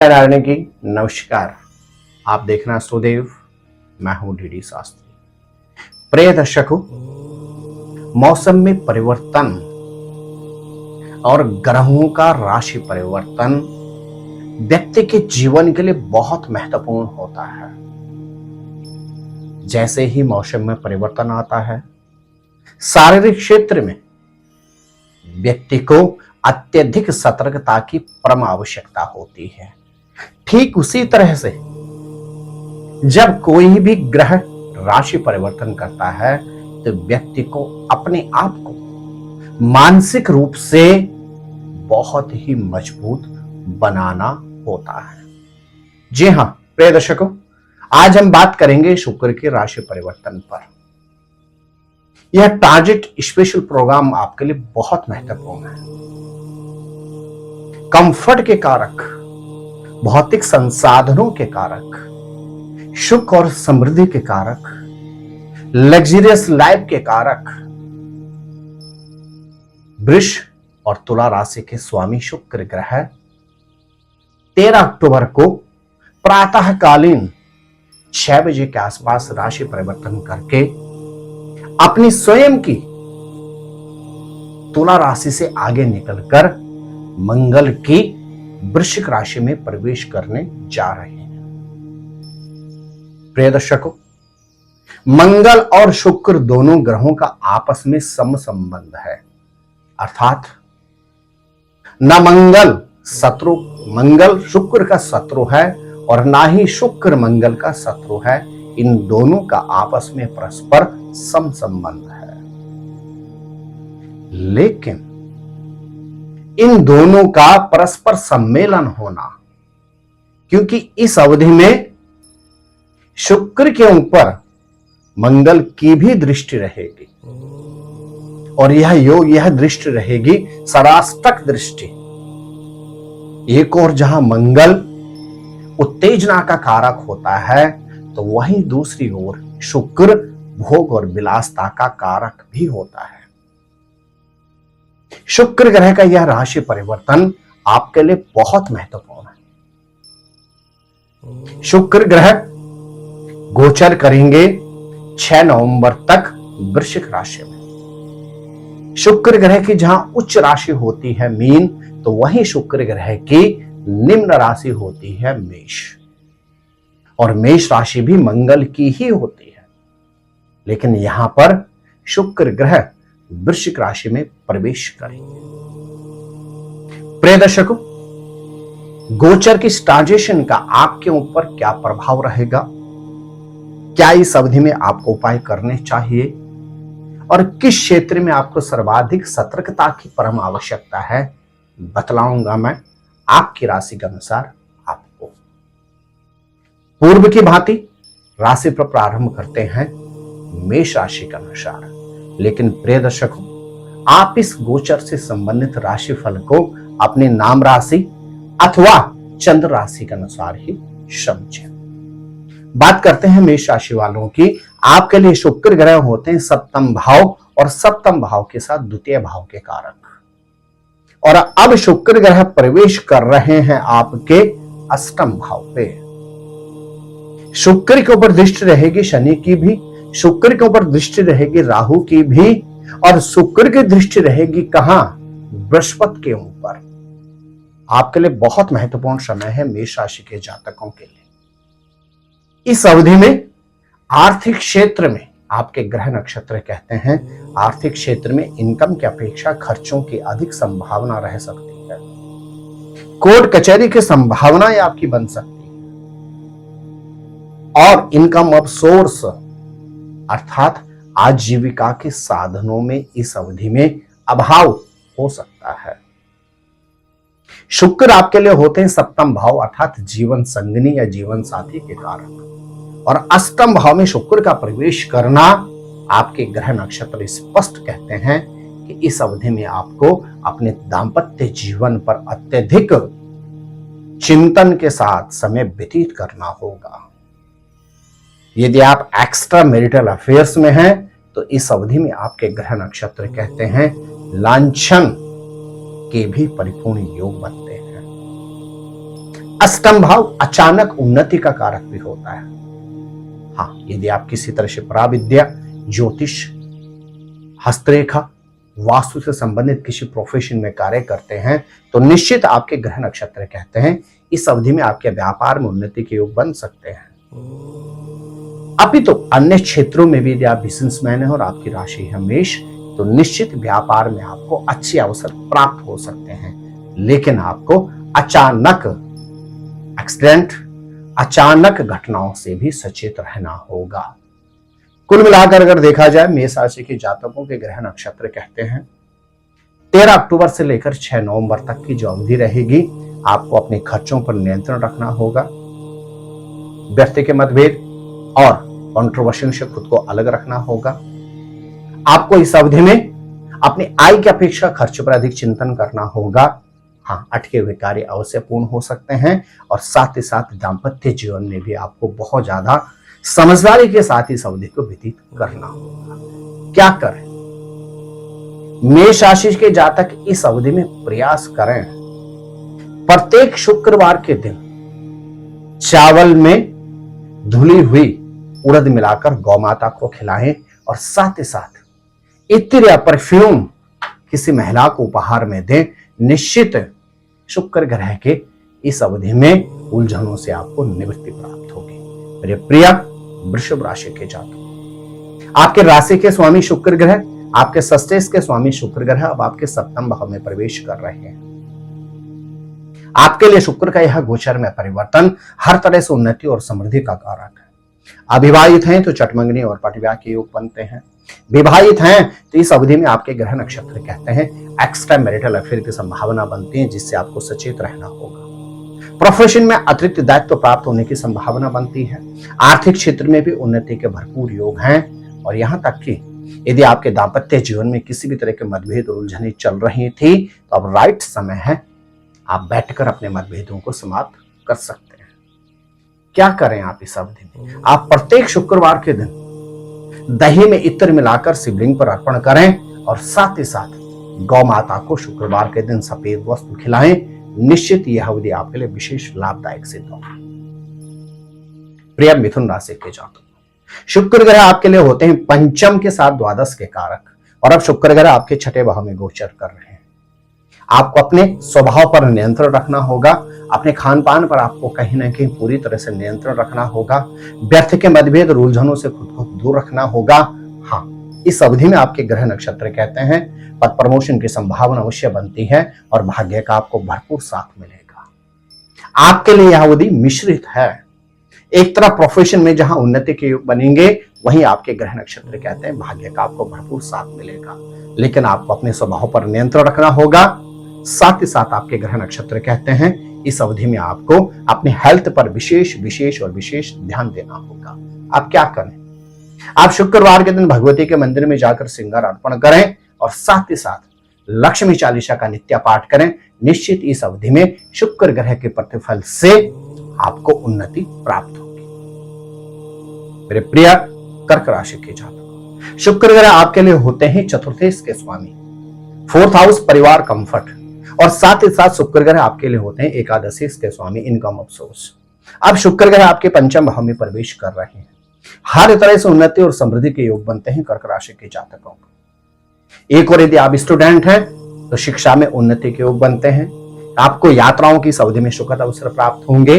नारायण की नमस्कार। आप देखना सुदेव, मैं हूं डीडी शास्त्री। प्रिय दर्शकों, मौसम में परिवर्तन और ग्रहों का राशि परिवर्तन व्यक्ति के जीवन के लिए बहुत महत्वपूर्ण होता है। जैसे ही मौसम में परिवर्तन आता है, शारीरिक क्षेत्र में व्यक्ति को अत्यधिक सतर्कता की परम आवश्यकता होती है। ठीक उसी तरह से जब कोई भी ग्रह राशि परिवर्तन करता है तो व्यक्ति को अपने आप को मानसिक रूप से बहुत ही मजबूत बनाना होता है। जी हां प्रिय दर्शकों, आज हम बात करेंगे शुक्र के राशि परिवर्तन पर। यह ट्रांजिट स्पेशल प्रोग्राम आपके लिए बहुत महत्वपूर्ण है। कंफर्ट के कारक, भौतिक संसाधनों के कारक, सुख और समृद्धि के कारक, लग्जरियस लाइफ के कारक, वृष और तुला राशि के स्वामी शुक्र ग्रह 13 अक्टूबर को प्रातःकालीन 6 बजे के आसपास राशि परिवर्तन करके अपनी स्वयं की तुला राशि से आगे निकलकर मंगल की वृश्चिक राशि में प्रवेश करने जा रहे हैं। प्रिय दर्शकों, मंगल और शुक्र दोनों ग्रहों का आपस में सम संबंध है, अर्थात न मंगल शुक्र का शत्रु है और ना ही शुक्र मंगल का शत्रु है। इन दोनों का आपस में परस्पर सम संबंध है, लेकिन इन दोनों का परस्पर सम्मेलन होना, क्योंकि इस अवधि में शुक्र के ऊपर मंगल की भी दृष्टि रहेगी और यह दृष्टि रहेगी सराष्टक दृष्टि। एक और जहां मंगल उत्तेजना का कारक होता है तो वहीं दूसरी ओर शुक्र भोग और विलासता का कारक भी होता है। शुक्र ग्रह का यह राशि परिवर्तन आपके लिए बहुत महत्वपूर्ण है। शुक्र ग्रह गोचर करेंगे 6 नवंबर तक वृश्चिक राशि में। शुक्र ग्रह की जहां उच्च राशि होती है मीन, तो वहीं शुक्र ग्रह की निम्न राशि होती है मेष, और मेष राशि भी मंगल की ही होती है। लेकिन यहां पर शुक्र ग्रह वृश्चिक राशि में प्रवेश करेंगे। प्रिय दर्शकों, गोचर की ट्रांजिशन का आपके ऊपर क्या प्रभाव रहेगा, क्या इस अवधि में आपको उपाय करने चाहिए और किस क्षेत्र में आपको सर्वाधिक सतर्कता की परम आवश्यकता है, बतलाऊंगा मैं आपकी राशि के अनुसार आपको। पूर्व की भांति राशि पर प्रारंभ करते हैं मेष राशि के अनुसार। लेकिन प्रिय दर्शकों, आप इस गोचर से संबंधित राशिफल को अपने नाम राशि अथवा चंद्र राशि के अनुसार ही समझें। बात करते हैं मेष राशि वालों की। आपके लिए शुक्र ग्रह होते हैं सप्तम भाव और सप्तम भाव के साथ द्वितीय भाव के कारक, और अब शुक्र ग्रह प्रवेश कर रहे हैं आपके अष्टम भाव पे। शुक्र के ऊपर दृष्टि रहेगी शनि की भी, शुक्र के ऊपर दृष्टि रहेगी राहु की भी, और शुक्र की दृष्टि रहेगी कहां, बृहस्पति के ऊपर। आपके लिए बहुत महत्वपूर्ण समय है मेष राशि के जातकों के लिए। इस अवधि में आर्थिक क्षेत्र में आपके ग्रह नक्षत्र कहते हैं, आर्थिक क्षेत्र में इनकम की अपेक्षा खर्चों की अधिक संभावना रह सकती है। कोर्ट कचहरी की संभावनाएं आपकी बन सकती है, और इनकम ऑफ सोर्स अर्थात आजीविका के साधनों में इस अवधि में अभाव हो सकता है। शुक्र आपके लिए होते हैं सप्तम भाव अर्थात जीवन संगनी या जीवन साथी के कारक, और अष्टम भाव में शुक्र का प्रवेश करना आपके ग्रह नक्षत्र स्पष्ट कहते हैं कि इस अवधि में आपको अपने दाम्पत्य जीवन पर अत्यधिक चिंतन के साथ समय व्यतीत करना होगा। यदि आप एक्स्ट्रा मैरिटल अफेयर्स में हैं तो इस अवधि में आपके ग्रह नक्षत्र कहते हैं लांछन के भी परिपूर्ण योग बनते हैं। अष्टम भाव अचानक उन्नति का कारक भी होता है। हाँ, यदि आप किसी तरह से पराविद्या, ज्योतिष, हस्तरेखा, वास्तु से संबंधित किसी प्रोफेशन में कार्य करते हैं तो निश्चित आपके ग्रह नक्षत्र कहते हैं इस अवधि में आपके व्यापार में उन्नति के योग बन सकते हैं। अपितु अन्य क्षेत्रों में भी यदि आप बिजनेसमैन हैं और आपकी राशि है मेष, तो निश्चित व्यापार में आपको अच्छे अवसर प्राप्त हो सकते हैं, लेकिन आपको अचानक एक्सीडेंट, अचानक घटनाओं से भी सचेत रहना होगा। कुल मिलाकर अगर देखा जाए मेष राशि के जातकों के ग्रह नक्षत्र कहते हैं 13 अक्टूबर से लेकर 6 नवंबर तक की जो अवधि रहेगी, आपको अपने खर्चों पर नियंत्रण रखना होगा। व्यक्ति के मतभेद और कंट्रोवर्सी से खुद को अलग रखना होगा। आपको इस अवधि में अपनी आय की अपेक्षा खर्च पर अधिक चिंतन करना होगा। हाँ, अटके हुए कार्य अवश्य पूर्ण हो सकते हैं और साथ ही साथ दाम्पत्य जीवन में भी आपको बहुत ज्यादा समझदारी के साथ इस अवधि को व्यतीत करना होगा। क्या करें? मेष राशि के जातक इस अवधि में प्रयास करें, प्रत्येक शुक्रवार के दिन चावल में धुली हुई उड़द मिलाकर गौ माता को खिलाएं और साथ ही साथ इत्र या परफ्यूम किसी महिला को उपहार में दें। निश्चित शुक्र ग्रह के इस अवधि में उलझनों से आपको निवृत्ति प्राप्त होगी। मेरे प्रिय वृषभ राशि के जातक, आपके राशि के स्वामी शुक्र ग्रह, आपके षष्ठ के स्वामी शुक्र ग्रह अब आपके सप्तम भाव में प्रवेश कर रहे हैं। आपके लिए शुक्र का यह गोचर में परिवर्तन हर तरह से उन्नति और समृद्धि का कारक है। अविवाहित हैं तो चटमंगनी और पटविवाह के योग बनते हैं। विवाहित हैं तो इस अवधि में आपके ग्रह नक्षत्र कहते हैं एक्स्ट्रा मैरिटल अफेयर की संभावना बनती है, जिससे आपको सचेत रहना होगा। प्रोफेशन में अतिरिक्त दायित्व प्राप्त होने की संभावना बनती है। आर्थिक क्षेत्र में भी उन्नति के भरपूर योग हैं और यहां तक कि यदि आपके दाम्पत्य जीवन में किसी भी तरह के मतभेद और उलझनें चल रही थी तो अब राइट समय है, आप बैठकर अपने मतभेदों को समाप्त कर सकते हैं। क्या करें आप इस अवधि में? आप प्रत्येक शुक्रवार के दिन दही में इत्र मिलाकर शिवलिंग पर अर्पण करें और साथ ही साथ गौ माता को शुक्रवार के दिन सफेद वस्तु खिलाएं। निश्चित यह अवधि आपके लिए विशेष लाभदायक सिद्ध होगी। प्रिय मिथुन राशि के जातक, शुक्र ग्रह आपके लिए होते हैं पंचम के साथ द्वादश के कारक और अब शुक्र ग्रह आपके छठे भाव में गोचर कर रहे हैं। आपको अपने स्वभाव पर नियंत्रण रखना होगा। अपने खान पान पर आपको कहीं ना कहीं पूरी तरह से नियंत्रण रखना होगा। व्यर्थ के मतभेद और उलझनों से खुद को दूर रखना होगा। हाँ, इस अवधि में आपके ग्रह नक्षत्र कहते हैं पद प्रमोशन की संभावना अवश्य बनती है और भाग्य का आपको भरपूर साथ मिलेगा। आपके लिए यह अवधि मिश्रित है। एक तरफ प्रोफेशन में जहां उन्नति के योग बनेंगे, वहीं आपके ग्रह नक्षत्र कहते हैं भाग्य का आपको भरपूर साथ मिलेगा, लेकिन आपको अपने स्वभाव पर नियंत्रण रखना होगा। साथ ही साथ आपके ग्रह नक्षत्र कहते हैं इस अवधि में आपको अपने हेल्थ पर विशेष ध्यान देना होगा। आप क्या करें? आप शुक्रवार के दिन भगवती के मंदिर में जाकर श्रृंगार अर्पण करें और साथ ही साथ लक्ष्मी चालीसा का नित्य पाठ करें। निश्चित इस अवधि में शुक्र ग्रह के प्रतिफल से आपको उन्नति प्राप्त होगी। मेरे प्रिय कर्क राशि के जातक, शुक्र ग्रह आपके लिए होते हैं चतुर्थेश के स्वामी, 4th हाउस परिवार कंफर्ट और साथ ही साथ शुक्र ग्रह आपके लिए होते हैं एकादशी के स्वामी इनकम ऑफ सोर्स। अब शुक्र ग्रह आपके पंचम भाव में प्रवेश कर रहे हैं। हर तरह से उन्नति और समृद्धि के योग बनते हैं कर्क राशि के जातकों को। एक और यदि आप स्टूडेंट हैं तो शिक्षा में उन्नति के योग बनते हैं। आपको यात्राओं की इस अवधि में सुखद अवसर प्राप्त होंगे।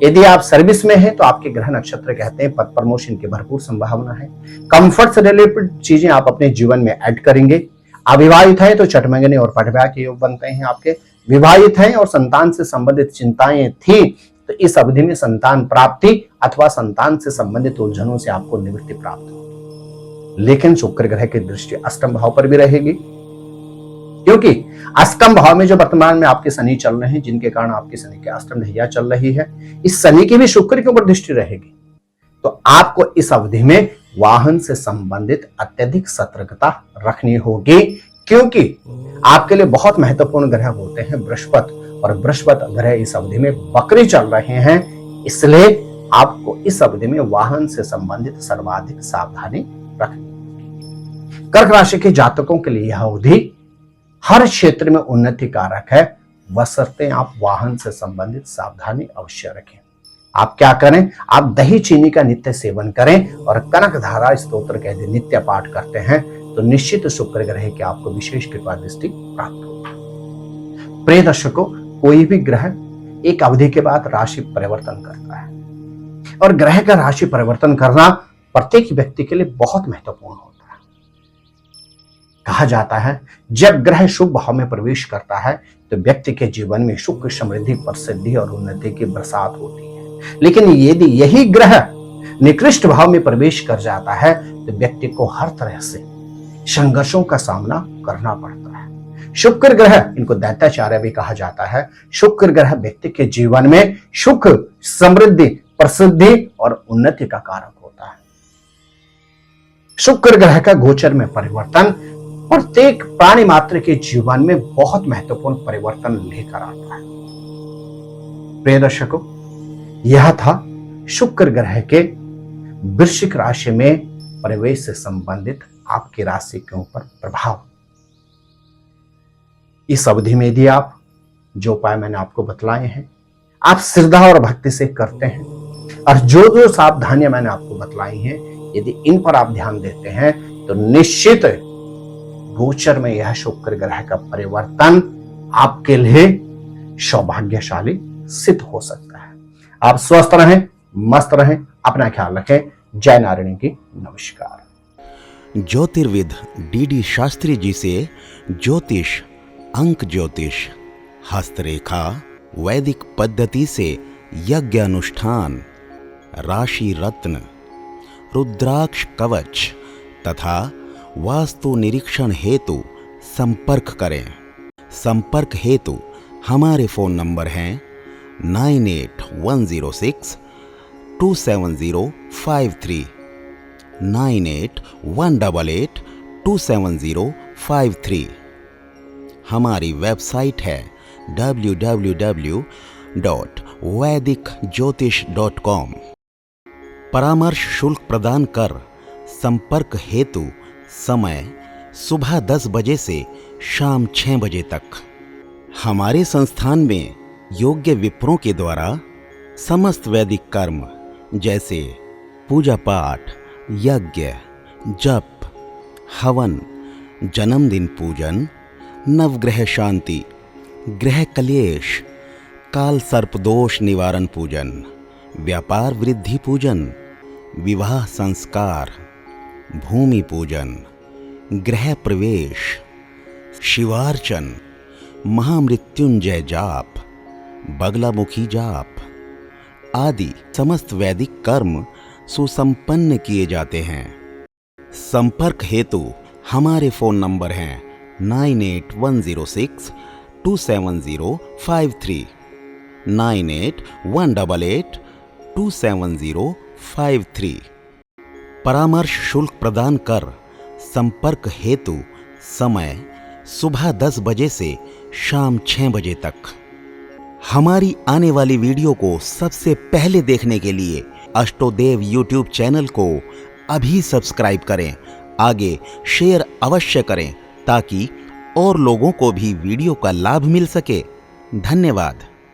यदि आप सर्विस में हैं तो आपके ग्रह नक्षत्र कहते हैं पद प्रमोशन की भरपूर संभावना है। कंफर्ट से रिलेटेड चीजें आप अपने जीवन में ऐड करेंगे। अविवाहित है तो चटमंगनी और पटविवाह के योग बनते हैं आपके। विवाहित हैं और संतान से संबंधित चिंताएं थी तो इस अवधि में संतान प्राप्ति अथवा संतान से संबंधित उलझनों से आपको निवृत्ति प्राप्त होगी। लेकिन शुक्र ग्रह की दृष्टि अष्टम भाव पर भी रहेगी, क्योंकि अष्टम भाव में जो वर्तमान में आपके शनि चल रहे हैं, जिनके कारण आपकी शनि की अष्टम ढैया चल रही है, इस शनि की भी शुक्र के ऊपर दृष्टि रहेगी। तो आपको इस अवधि में वाहन से संबंधित अत्यधिक सतर्कता रखनी होगी, क्योंकि आपके लिए बहुत महत्वपूर्ण ग्रह होते हैं बृहस्पति, और बृहस्पति ग्रह इस अवधि में वक्री चल रहे हैं। इसलिए आपको इस अवधि में वाहन से संबंधित सर्वाधिक सावधानी रखनी। कर्क राशि के जातकों के लिए यह अवधि हर क्षेत्र में उन्नति कारक है। बशर्ते आप वाहन से संबंधित सावधानी अवश्य रखें। आप क्या करें, आप दही चीनी का नित्य सेवन करें और कनक धारा स्तोत्र का यदि नित्य पाठ करते हैं तो निश्चित शुक्र ग्रह की आपको विशेष कृपा दृष्टि प्राप्त होगी। प्रिय दर्शकों, कोई भी ग्रह एक अवधि के बाद राशि परिवर्तन करता है और ग्रह का राशि परिवर्तन करना प्रत्येक व्यक्ति के लिए बहुत महत्वपूर्ण होता है। कहा जाता है जब ग्रह शुभ भाव में प्रवेश करता है तो व्यक्ति के जीवन में सुख, समृद्धि, प्रसिद्धि और उन्नति की बरसात होती है। लेकिन यदि यही ग्रह निकृष्ट भाव में प्रवेश कर जाता है तो व्यक्ति को हर तरह से संघर्षों का सामना करना पड़ता है। शुक्र ग्रह, इनको दैत्याचार्य भी कहा जाता है, शुक्र ग्रह व्यक्ति के जीवन में सुख, समृद्धि, प्रसिद्धि और उन्नति का कारक होता है। शुक्र ग्रह का गोचर में परिवर्तन प्रत्येक प्राणी मात्र के जीवन में बहुत महत्वपूर्ण परिवर्तन लेकर आता है। प्रिय दर्शकों, यह था शुक्र ग्रह के वृश्चिक राशि में प्रवेश से संबंधित आपकी राशि के ऊपर प्रभाव। इस अवधि में यदि आप जो उपाय मैंने आपको बतलाए हैं आप श्रद्धा और भक्ति से करते हैं और जो जो सावधानियां मैंने आपको बतलाई हैं यदि इन पर आप ध्यान देते हैं तो निश्चित गोचर में यह शुक्र ग्रह का परिवर्तन आपके लिए सौभाग्यशाली सिद्ध हो सकता है। आप स्वस्थ रहें, मस्त रहें, अपना ख्याल रखें। जय नारायणी की नमस्कार। ज्योतिर्विद डी शास्त्री जी से ज्योतिष, अंक ज्योतिष, हस्तरेखा, वैदिक पद्धति से यज्ञ अनुष्ठान, राशि रत्न, रुद्राक्ष कवच तथा वास्तु निरीक्षण हेतु संपर्क करें। संपर्क हेतु हमारे फोन नंबर हैं 9810627053, 9818827053। हमारी वेबसाइट है www.vedicjyotish.com। परामर्श शुल्क प्रदान कर संपर्क हेतु समय सुबह 10 बजे से शाम 6 बजे तक। हमारे संस्थान में योग्य विप्रों के द्वारा समस्त वैदिक कर्म जैसे पूजा पाठ, यज्ञ, जप, हवन, जन्मदिन पूजन, नवग्रह शांति, ग्रह कलेश, काल सर्पदोष निवारण पूजन, व्यापार वृद्धि पूजन, विवाह संस्कार, भूमि पूजन, गृह प्रवेश, शिवार्चन, महामृत्युंजय जाप, बगलामुखी जाप आदि समस्त वैदिक कर्म सुसंपन्न किए जाते हैं। संपर्क हेतु हमारे फोन नंबर हैं 9810627053, 9818827053। परामर्श शुल्क प्रदान कर संपर्क हेतु समय सुबह 10 बजे से शाम 6 बजे तक। हमारी आने वाली वीडियो को सबसे पहले देखने के लिए अष्टोदेव यूट्यूब चैनल को अभी सब्सक्राइब करें। आगे शेयर अवश्य करें ताकि और लोगों को भी वीडियो का लाभ मिल सके। धन्यवाद।